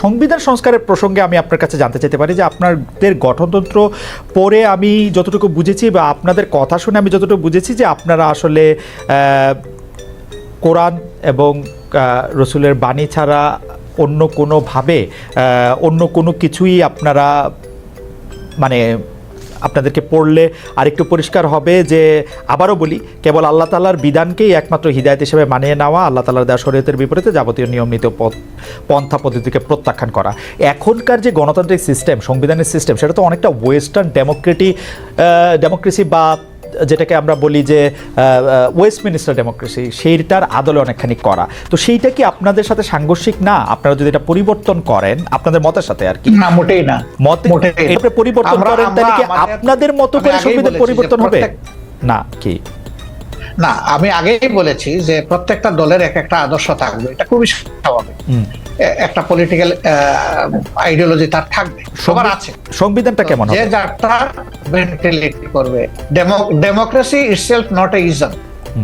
সংবিধান সংস্কারের প্রসঙ্গে আমি আপনার কাছে জানতে চাইতে পারি যে আপনাদের গঠনতন্ত্র পড়ে আমি যতটুকু বুঝেছি বা আপনাদের কথা শুনে আমি যতটুকু বুঝেছি যে আপনারা আসলে কোরআন এবং রসুলের বাণী ছাড়া অন্য কোনোভাবে অন্য কোনো কিছুই আপনারা মানে আপনাদেরকে পড়লে আরেকটু পরিষ্কার হবে যে আবারও বলি কেবল আল্লাহ তাআলার বিধানকেই একমাত্র হিদায়াত হিসেবে মানিয়ে নেওয়া, আল্লাহ তাআলার দেওয়া শরীয়তের বিপরীতে যাবতীয় নিয়ম নীতি পন্থা পদ্ধতিকে প্রত্যাখ্যান করা। এখনকার যে গণতান্ত্রিক সিস্টেম, সংবিধানের সিস্টেম, সেটা তো অনেকটা ওয়েস্টার্ন ডেমোক্রেসি বা যেটাকে আমরা বলি যে ওয়েস্টমিনিস্টার ডেমোক্রেসি, সেইটার আদলে অনেকখানি করা। তো সেইটা কি আপনাদের সাথে সাংঘর্ষিক না? আপনারা যদি এটা পরিবর্তন করেন আপনাদের মতের সাথে আর কি? না, মোটেই না। মতে পরিবর্তন করেন তাহলে কি আপনাদের মতো করে সংবিধান পরিবর্তন হবে না কি? না, আমি আগেই বলেছি যে প্রত্যেকটা দলের এক একটা আদর্শ থাকবে, এটা খুবই স্বাভাবিক। একটা পলিটিক্যাল আইডিওলজি তার থাকবে, সবার আছে। সংবিধানটা কেমন হবে? যে যারটা ভেন্টিলেট করবে। Democracy itself not a ism,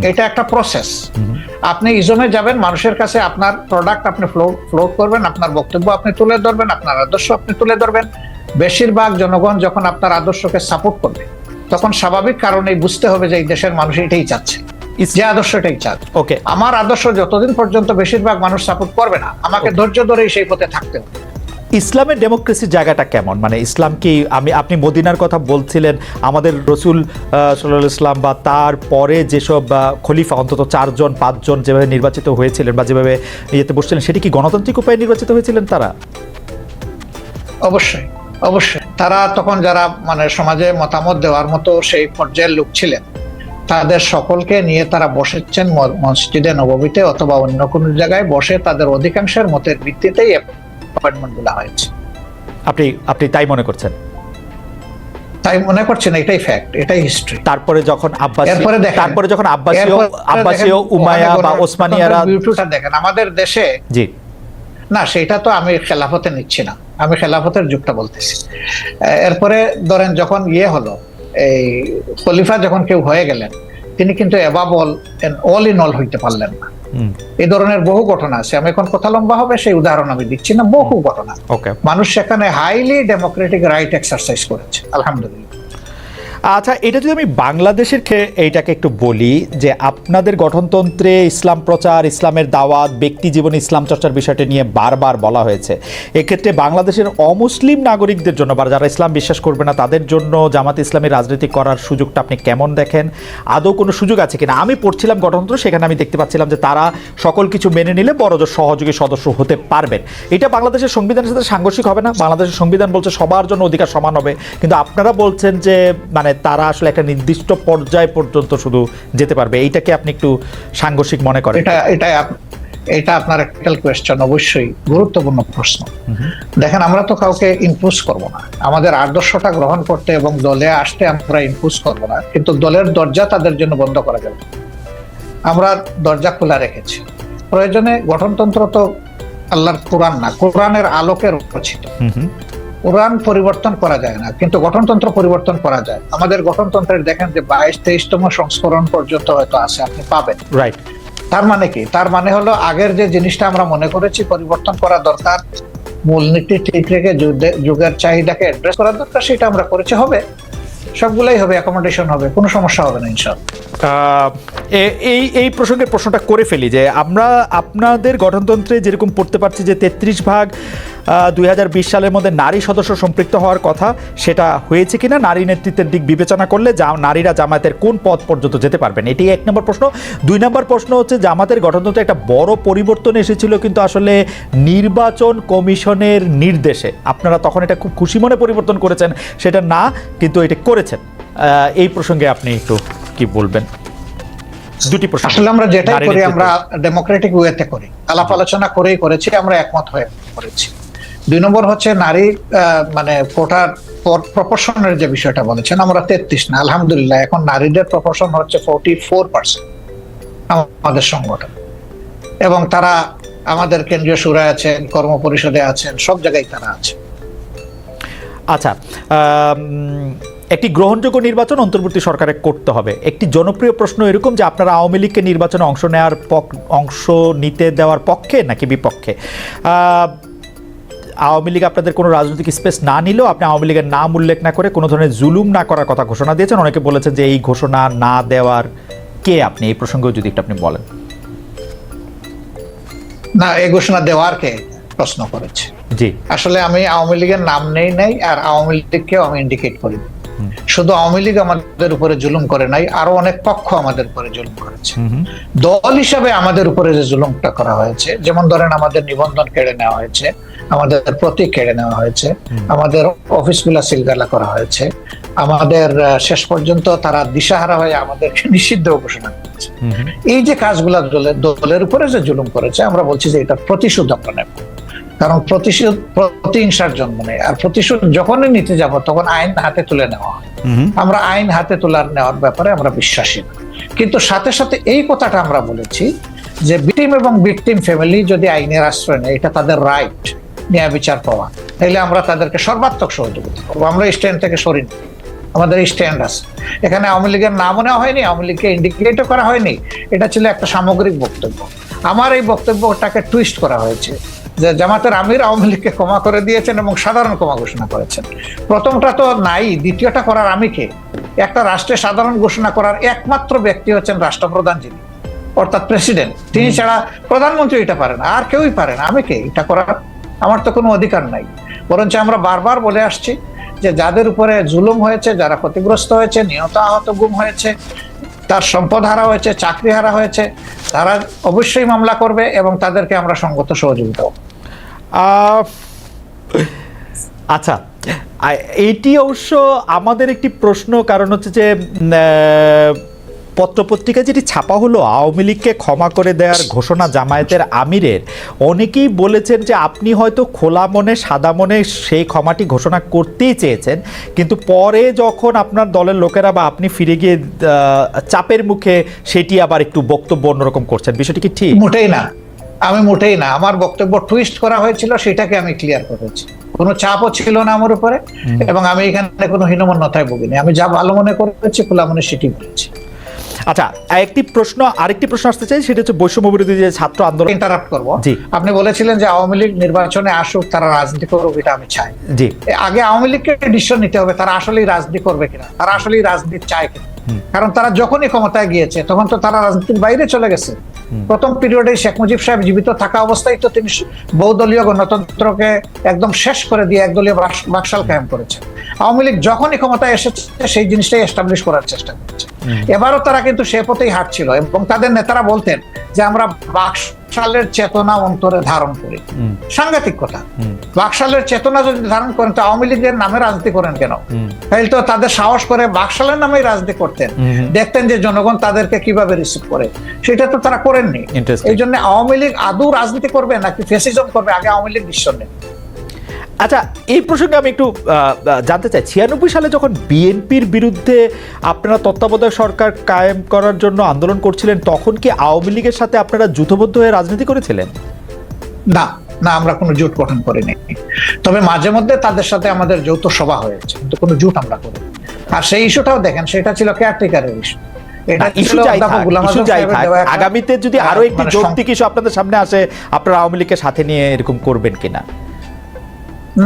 এটা একটা প্রসেস। আপনি ইজমে যাবেন, মানুষের কাছে আপনার প্রোডাক্ট আপনি ফ্লোট করবেন, আপনার বক্তব্য আপনি তুলে ধরবেন, আপনার আদর্শ আপনি তুলে ধরবেন। বেশিরভাগ জনগণ যখন আপনার আদর্শকে সাপোর্ট করবে তখন স্বাভাবিক কারণেই বুঝতে হবে যে এই দেশের মানুষ এটাই চাচ্ছে, যে আদর্শটাই চাচ্ছে। ওকে, আমার আদর্শ যতদিন পর্যন্ত বেশিরভাগ মানুষ সাপোর্ট করবে না, আমাকে ধৈর্য ধরেই সেই পথে থাকতে হবে। ইসলামের ডেমোক্রেসির জায়গাটা কেমন? মানে ইসলাম কি, আপনি মদিনার কথা বলছিলেন, আমাদের রসুল সাল্লাল্লাহু আলাইহি ওয়াসাল্লাম বা তার পরে যেসব খলিফা অন্তত 4-5 যেভাবে নির্বাচিত হয়েছিলেন বা যেভাবে ইয়েতে বসছিলেন, সেটি কি গণতান্ত্রিক উপায়ে নির্বাচিত হয়েছিলেন তারা? অবশ্যই অবশ্যই। তারা তখন যারা মানে সমাজে মতামত দেওয়ার মতো সেই পর্যায়ের লোক ছিলেন, তাদের সকলকে নিয়ে তারা বসেছেন মসজিদে নববীতে অথবা অন্য কোনো জায়গায় বসে তাদের অধিকাংশের মতের ভিত্তিতেই অ্যাপয়েন্টমেন্ট গুলো হয়েছে। আপনি তাই মনে করছেন? তাই মনে করছেন, এটাই ফ্যাক্ট, এটাই হিস্ট্রি। তারপরে যখন আব্বাসীয় উমাইয়া বা ওসমানিয়ারা দেখেন আমাদের দেশে, জি না সেটা তো আমি খেলাফতে নিচ্ছি না, আমি খেলাফতের যুগটা বলতেছি। এরপরে ধরেন যখন হলো, এই খলিফা যখন কেউ হয়ে গেলেন, তিনি কিন্তু অ্যাবাভ অল ইন অল হইতে পারলেন না। এই ধরনের বহু ঘটনা আছে। আমি এখন কথা লম্বা হবে, সেই উদাহরণ আমি দিচ্ছি না। বহু ঘটনা, মানুষ সেখানে হাইলি ডেমোক্রেটিক রাইট এক্সারসাইজ করেছে, আলহামদুলিল্লাহ। আচ্ছা, এটা যদি আমি বাংলাদেশের এইটাকে একটু বলি যে আপনাদের গঠনতন্ত্রে ইসলাম প্রচার, ইসলামের দাওয়াত, ব্যক্তি জীবনে ইসলাম চর্চার বিষয়টা নিয়ে বারবার বলা হয়েছে। এক্ষেত্রে বাংলাদেশের অমুসলিম নাগরিকদের জন্য বা যারা ইসলাম বিশ্বাস করবে না তাদের জন্য জামাত ইসলামী রাজনীতি করার সুযোগটা আপনি কেমন দেখেন? আদৌ কোনো সুযোগ আছে কিনা? আমি পড়ছিলাম গঠনতন্ত্র, সেখানে আমি দেখতে পাচ্ছিলাম যে তারা সকল কিছু মেনে নিলে বড়জোর সহযোগী সদস্য হতে পারবেন। এটা বাংলাদেশের সংবিধানের সাথে সাংঘর্ষিক হবে না? বাংলাদেশের সংবিধান বলছে সবার জন্য অধিকার সমান হবে, কিন্তু আপনারা বলছেন যে মানে তারা আসলে একটা নির্দিষ্ট পর্যায় পর্যন্ত শুধু যেতে পারবে। এইটাকে আপনি একটু সাংঘর্ষিক মনে করেন? এটা আপনার একটা কোয়েশ্চেন, অবশ্যই গুরুত্বপূর্ণ প্রশ্ন। দেখেন, আমরা তো কাউকে ইম্পোজ করব না, আমাদের আদর্শটা গ্রহণ করতে এবং দলে আসতে আমরা ইম্পোজ করব না, কিন্তু দলের দরজা তাদের জন্য বন্ধ করা যাবে। আমরা দরজা খোলা রেখেছি। প্রয়োজনে গঠনতন্ত্র তো আল্লাহর কোরআন না, কোরআনের আলোকে রচিত। কোরআন পরিবর্তন করা যায় না, কিন্তু গঠনতন্ত্র পরিবর্তন করা যায়। আমাদের গঠনতন্ত্রের দেখেন যে 22-23তম সংস্করণ পর্যন্ত হয়তো আছে, আপনি পাবেন। রাইট। তার মানে কি? তার মানে হলো আগের যে জিনিসটা আমরা মনে করেছি পরিবর্তন করা দরকার, মূলনীতি ঠিক রেখে যুগের চাহিদাকে অ্যাড্রেস করা দরকার, সেটা আমরা করেছি। হবে, সবগুলাই হবে, অ্যাকোমোডেশন হবে, কোনো সমস্যা হবে না ইনশাআল্লাহ। এই প্রসঙ্গে প্রশ্নটা করে ফেলি যে আমরা আপনাদের গঠনতন্ত্রে যেরকম পড়তে পারছি যে 33 2020 সালের মধ্যে নারী সদস্য সম্পৃক্ত হওয়ার কথা, সেটা হয়েছে কিনা? নারী নেতৃত্বের দিক বিবেচনা করলে নারীরা জামায়াতের কোন পদ পর্যন্ত যেতে পারবেন? এটি 1 নম্বর প্রশ্ন। 2 নম্বর প্রশ্ন হচ্ছে জামাতের গঠনতন্ত্রে একটা বড় পরিবর্তন এসেছিল কিন্তু আসলে নির্বাচন কমিশনের নির্দেশে। আপনারা তখন এটা খুব খুশি মনে পরিবর্তন করেছেন, সেটা না, কিন্তু এটা করেছেন। এই প্রসঙ্গে আপনি একটু কি বলবেন? দুটি প্রশ্ন। আসলে আমরা যেটাই করি আমরা ডেমোক্রেটিক ওয়েতে করি, আলাপ আলোচনা করেই করেছি, আমরা একমত হয়ে করেছি। 2 নম্বর হচ্ছে নারী মানে কোটার প্রপোর্শনের যে বিষয়টা বলেছেন, আমরা 33 না, আলহামদুলিল্লাহ এখন নারীদের প্রপোর্শন হচ্ছে 44% আমাদের সংগঠন, এবং তারা আমাদের কেন্দ্রীয় সুরায় আছেন, কর্ম পরিষদে আছেন, সব জায়গায় তারা আছে। আচ্ছা, একটি গ্রহণযোগ্য নির্বাচন অন্তর্বর্তী সরকারে করতে হবে। একটি জনপ্রিয় প্রশ্ন এরকম যে আপনারা আওয়ামী লীগকে নির্বাচনে অংশ নিতে দেওয়ার পক্ষে নাকি বিপক্ষে? আওয়ামী লীগ আপনাদের কোনো রাজনৈতিক স্পেস না নিলেও আপনি আওয়ামী লীগের নাম উল্লেখ না করে কোনো ধরনের জুলুম না করার কথা ঘোষণা দিয়েছেন। অনেকে বলেছেন যে এই ঘোষণা না দেওয়ার কে আপনি, এই প্রসঙ্গেও যদি একটু আপনি বলেন। না, এই ঘোষণা দেওয়ার কে প্রশ্ন করেছে? জি, আসলে আমি আওয়ামী লীগের নাম নাই, আর আওয়ামী লীগকেও আমি ইন্ডিকেট করি। শুধু আওয়ামী লীগ আমাদের উপরে জুলুম করে নাই, আরো অনেক পক্ষ আমাদের উপরে জুলুম করেছে। দল হিসাবে আমাদের উপরে যে জুলুমটা করা হয়েছে, যেমন ধরেন আমাদের নিবন্ধন কেড়ে নেওয়া হয়েছে, আমাদের প্রতীক কেড়ে নেওয়া হয়েছে, আমাদের অফিসগুলা সিলগালা করা হয়েছে, আমাদের শেষ পর্যন্ত তারা দিশাহারা হয়ে আমাদেরকে নিষিদ্ধ ঘোষণা করেছে। এই যে কাজগুলা দলের উপরে যে জুলুম করেছে, আমরা বলছি যে এটা প্রতিশোধ আমরা নেব। কারণ প্রতিহিংসার জন্ম নেই, আর প্রতিশোধ যখনই নিতে যাব তখন আইন হাতে তুলে নেওয়া হয়। আমরা আইন হাতে তোলার নেওয়ার ব্যাপারে আমরা বিশ্বাসী না। কিন্তু সাথে সাথে এই কথাটা আমরা বলেছি যে ভিকটিম এবং ভিকটিম ফ্যামিলি যদি আইনের আশ্রয় নেয়, এটা তাদের রাইট ন্যায় বিচার পাওয়া, তাহলে আমরা তাদেরকে সর্বাত্মক সহযোগিতা করবো। আমরা স্ট্যান্ড থেকে সরিনি, আমাদের স্ট্যান্ড আছে। এখানে আওয়ামী লীগের নামও নেওয়া হয়নি, আওয়ামী লীগকে ইন্ডিকেটও করা হয়নি। এটা ছিল একটা সামগ্রিক বক্তব্য। আমার এই বক্তব্যটাকে টুইস্ট করা হয়েছে যে জামাতের আমির আওয়ামী লীগকে ক্ষমা করে দিয়েছেন এবং সাধারণ ক্ষমা ঘোষণা করেছেন। প্রথমটা তো নাই, দ্বিতীয়টা করার আমি কে? একটা রাষ্ট্রের সাধারণ ঘোষণা করার একমাত্র ব্যক্তি হচ্ছেন রাষ্ট্রপ্রধান, যিনি অর্থাৎ প্রেসিডেন্ট। তিনি ছাড়া প্রধানমন্ত্রী এটা পারেন, আর কেউই পারে না। আমি কে এটা করার? আমার তো কোনো অধিকার নাই। বরঞ্চ আমরা বারবার বলে আসছি যে যাদের উপরে জুলুম হয়েছে, যারা ক্ষতিগ্রস্ত হয়েছে, নিহত আহত গুম হয়েছে, তার সম্পদ হারা হয়েছে, চাকরি হারা হয়েছে, তারা অবশ্যই মামলা করবে এবং তাদেরকে আমরা সঙ্গত সহযোগিতা করব। আচ্ছা, এইটি অবশ্য আমাদের একটি প্রশ্ন, কারণ হচ্ছে যে পত্রপত্রিকায় যেটি ছাপা হলো আওয়ামী লীগকে ক্ষমা করে দেওয়ার ঘোষণা জামায়াতের আমিরের, অনেকেই বলেছেন যে আপনি হয়তো খোলা মনে সাদা মনে সেই ক্ষমাটি ঘোষণা করতেই চেয়েছেন, কিন্তু পরে যখন আপনার দলের লোকেরা বা আপনি ফিরে গিয়ে চাপের মুখে সেটি আবার একটু বক্তব্য অন্যরকম করছেন। বিষয়টি কি ঠিক? মোটেই না, আমি মোটেই না। আমার বক্তব্য টুইস্ট করা হয়েছিল, সেটাকে আমি ক্লিয়ার করেছি। কোনো চাপও ছিল না আমার উপরে, এবং আমি এখানে কোনো হীনমন্যতায় ভুগিনি। আমি যা ভালো মনে করেছি, খোলা মনে সেটি বলেছি। আচ্ছা, আরেকটি প্রশ্ন আসতে চাই, সেটা হচ্ছে বৈষম্য বিরোধী যে ছাত্র আন্দোলন। ইন্টারাপ্ট করবো। আপনি বলেছিলেন যে আওয়ামী লীগ নির্বাচনে আসুক, তারা রাজনীতি করুক, এটা আমি চাই। জি, আগে আওয়ামী লীগকে ডিসিশন নিতে হবে তারা আসলেই রাজনীতি করবে কিনা, তারা আসলেই রাজনীতি চায় কিনা। কারণ তারা যখনই ক্ষমতায় গিয়েছে তখন তো তারা রাজনীতির বাইরে চলে গেছে। প্রথম পিরিয়ডে শেখ মুজিব সাহেব জীবিত থাকা অবস্থায় তো তিনি বহুদলীয় গণতন্ত্রকে একদম শেষ করে দিয়ে একদলীয় বাকশাল কায়েম করেছে। আওয়ামী লীগ যখনই ক্ষমতায় এসেছে সেই জিনিসটাই এস্টাবলিশ করার চেষ্টা করছে। এবারও তারা কিন্তু সে পথেই হাঁটছিল, এবং তাদের নেতারা বলতেন যে আমরা বাকশালের চেতনা অন্তরে ধারণ করি। সাংঘাতিক কথা। বাকশালের চেতনা যদি ধারণ করেন তো আওয়ামী লীগের নামে রাজনীতি করেন কেন? তাহলে তো তাদের সাহস করে বাকশালের নামেই রাজনীতি করতেন, দেখতেন যে জনগণ তাদেরকে কিভাবে রিসিভ করে। সেটা তো তারা করেননি। এই জন্য আওয়ামী লীগ আদৌ রাজনীতি করবে নাকি ফ্যাসিজম করবে, আগে আওয়ামী লীগ ডিসিশন নেবে। আচ্ছা, এই প্রসঙ্গে আমি একটু জানতে চাই, 96 সালে যখন বিএনপির বিরুদ্ধে আপনারা তত্ত্বাবধায়ক সরকার কায়েম করার জন্য আন্দোলন করছিলেন, তখন কি আওয়ামী লীগের সাথে আপনারা জোটবদ্ধ হয়ে রাজনীতি করেছিলেন? না না, আমরা কোনো জোট গঠন করিনি। তবে মাঝে মধ্যে তাদের সাথে আমাদের যৌথ সভা হয়েছে, কিন্তু কোনো জোট আমরা করিনি। আর সেই ইস্যুটাও দেখেন, সেটা ছিল কেয়ারটেকারের ইস্যু। আগামীতে যদি আরো একটি যৌক্তিক ইস্যু আপনাদের সামনে আসে, আপনারা আওয়ামী লীগকে সাথে নিয়ে এরকম করবেন কিনা?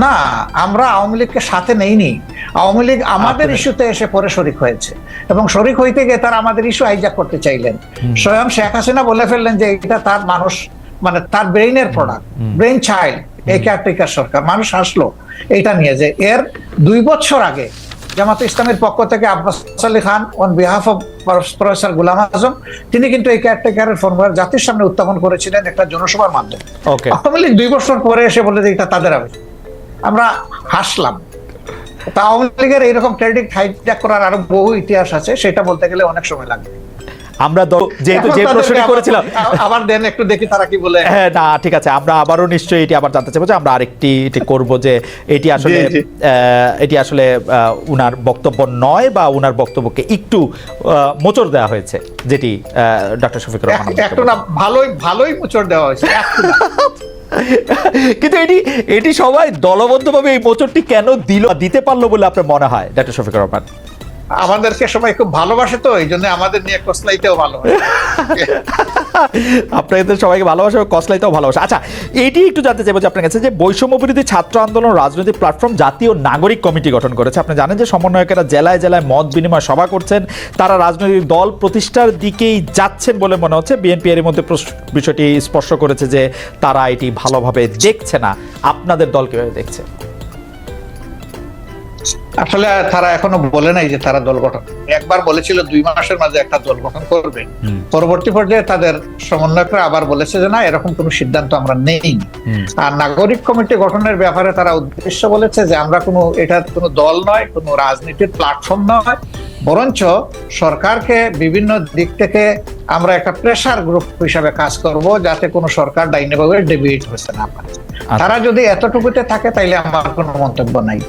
না, আমরা আওয়ামী লীগকে সাথে নেইনি। আওয়ামী লীগ আমাদের ইস্যুতে এসে পরে শরিক হয়েছে, এবং শরিক হইতে গিয়ে তারা আমাদের ইস্যু হাইজ্যাক করতে চাইলেন। স্বয়ং শেখ হাসিনা বলে ফেললেন যে এটা তার মানুষ, মানে তার ব্রেইনের প্রোডাক্ট, ব্রেইন চাইল্ড এই কেয়ারটেকার সরকার। মানুষ হাসলো এটা নিয়ে, যে এর 2 বছর আগে জামাত ইসলামের পক্ষ থেকে Abbas Ali Khan on behalf of professor Golam Azam, তিনি কিন্তু এই কেয়ারটেকারের ফর্মুলা জাতির সামনে উত্থাপন করেছিলেন একটা জনসভার মাধ্যমে। আওয়ামী লীগ 2 বছর পরে এসে বলে যে এটা তাদের আবেদন। আমরা হাসলাম। তা আওয়ামী লীগের এইরকম ক্রেডিট হাইজ্যাক করার আরো বহু ইতিহাস আছে, সেটা বলতে গেলে অনেক সময় লাগবে। আমরা যেহেতু যে প্রশ্নটি করেছিলাম, আবার দেন একটু দেখি তারা কি বলে। হ্যাঁ, না ঠিক আছে, আমরা আবারও নিশ্চয়ই এটি আবার জানতে চাইবো যে আমরা আরেকটি করব যে এটি আসলে উনার বক্তব্য নয়, বা উনার বক্তব্যকে একটু মোচড় দেওয়া হয়েছে, যেটি ডক্টর শফিকুর রহমান একটু না, ভালোই মোচড় দেওয়া হয়েছে। কিন্তু এটি সবাই দলবদ্ধভাবে এই মোচড়টি কেন দিতে পারলো বলে আপনার মনে হয় ডক্টর শফিকুর রহমান? আমাদেরকে সবাই খুব ভালোবাসে, তো এই জন্য আমাদের নিয়ে কসলাইতেও ভালো হয়। আপনাদের সবাইকে ভালোবাসা, কসলাইতেও ভালোবাসা। আচ্ছা, এটি একটু জানতে চাইবো যে আপনার কাছে, যে বৈষম্য বিরোধী ছাত্র আন্দোলন রাজনৈতিক প্ল্যাটফর্ম জাতীয় নাগরিক কমিটি গঠন করেছে। আপনি জানেন যে সমন্বয়কেরা জেলায় জেলায় মত বিনিময় সভা করছেন, তারা রাজনৈতিক দল প্রতিষ্ঠার দিকেই যাচ্ছেন বলে মনে হচ্ছে। বিএনপি এর মধ্যে বিষয়টি স্পষ্ট করেছে যে তারা এটি ভালোভাবে দেখছে না। আপনাদের দল কিভাবে দেখছে? আসলে তারা এখনো বলে নাই যে তারা দল গঠন করবে। একবার বলেছিল 2 মাসের মাঝে একটা দল গঠন করবে, পরবর্তী পর্যায়ে তাদের সমন্বয়করা আবার বলেছে যে না, এরকম কোনো সিদ্ধান্ত আমরা নেইনি। আর নাগরিক কমিটি গঠনের ব্যাপারে তারা উদ্দেশ্য বলেছে যে আমরা এটা কোনো দল নয়, কোনো রাজনীতির প্ল্যাটফর্ম নয়, বরঞ্চ সরকারকে বিভিন্ন দিক থেকে আমরা একটা প্রেসার গ্রুপ হিসাবে কাজ করব, যাতে কোনো সরকার ডাইনে বাগে ডিবেট হচ্ছে না পারে। তারা যদি এতটুকুতে থাকে তাইলে আমার কোনো মন্তব্য নাই।